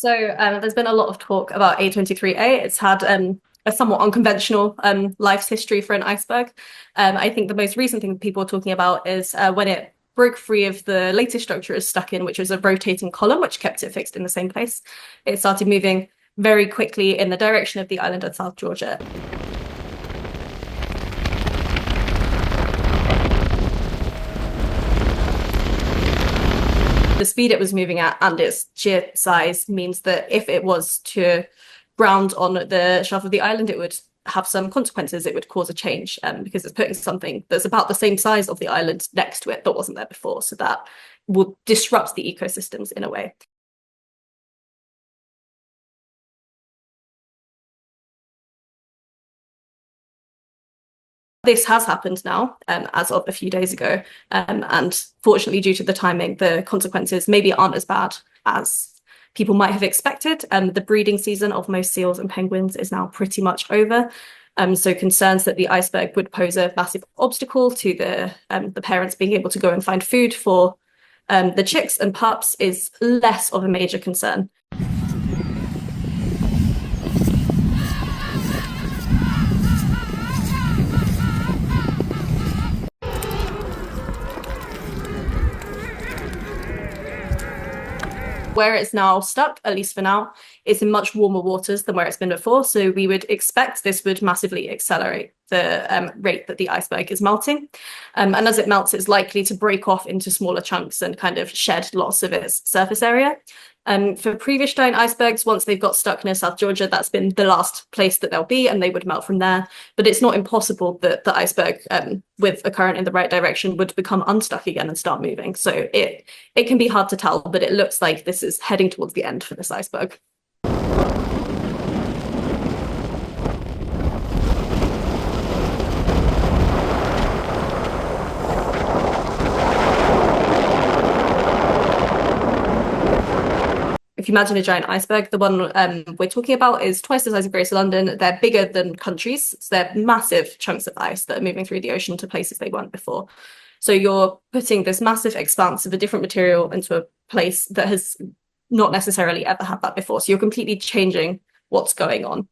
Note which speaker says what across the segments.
Speaker 1: There's been a lot of talk about A23a. It's had a somewhat unconventional life history for an iceberg. I think the most recent thing people are talking about is when it broke free of the latest structure it was stuck in, which was a rotating column, which kept it fixed in the same place. It started moving very quickly in the direction of the island of South Georgia. The speed it was moving at and its sheer size means that if it was to ground on the shelf of the island, it would have some consequences. It would cause a change because it's putting something that's about the same size of the island next to it that wasn't there before. So that would disrupt the ecosystems in a way. This has happened now, as of a few days ago, and fortunately, due to the timing, the consequences maybe aren't as bad as people might have expected. The breeding season of most seals and penguins is now pretty much over. So concerns that the iceberg would pose a massive obstacle to the parents being able to go and find food for the chicks and pups is less of a major concern. Where it's now stuck, at least for now, is in much warmer waters than where it's been before. So we would expect this would massively accelerate the rate that the iceberg is melting. And as it melts, it's likely to break off into smaller chunks and kind of shed lots of its surface area. For previous giant icebergs, once they've got stuck near South Georgia, that's been the last place that they'll be, and they would melt from there. But it's not impossible that the iceberg, with a current in the right direction, would become unstuck again and start moving. So it can be hard to tell, but it looks like this is heading towards the end for this iceberg. If you imagine a giant iceberg, the one we're talking about is twice the size of Greater London. They're bigger than countries. So they're massive chunks of ice that are moving through the ocean to places they weren't before. So you're putting this massive expanse of a different material into a place that has not necessarily ever had that before. So you're completely changing what's going on.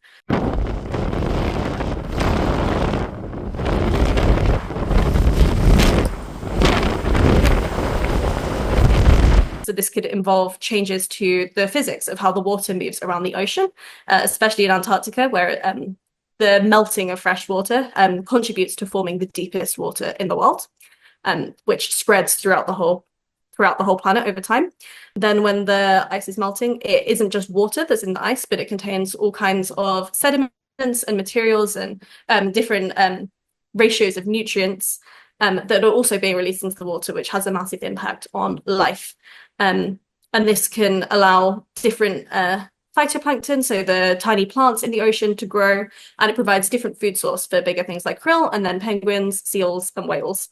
Speaker 1: So this could involve changes to the physics of how the water moves around the ocean, especially in Antarctica, where the melting of fresh water contributes to forming the deepest water in the world, which spreads throughout the whole planet over time. Then when the ice is melting, it isn't just water that's in the ice, but it contains all kinds of sediments and materials and different ratios of nutrients that are also being released into the water, which has a massive impact on life. And this can allow different phytoplankton, so the tiny plants in the ocean, to grow, and it provides different food source for bigger things like krill, and then penguins, seals, and whales.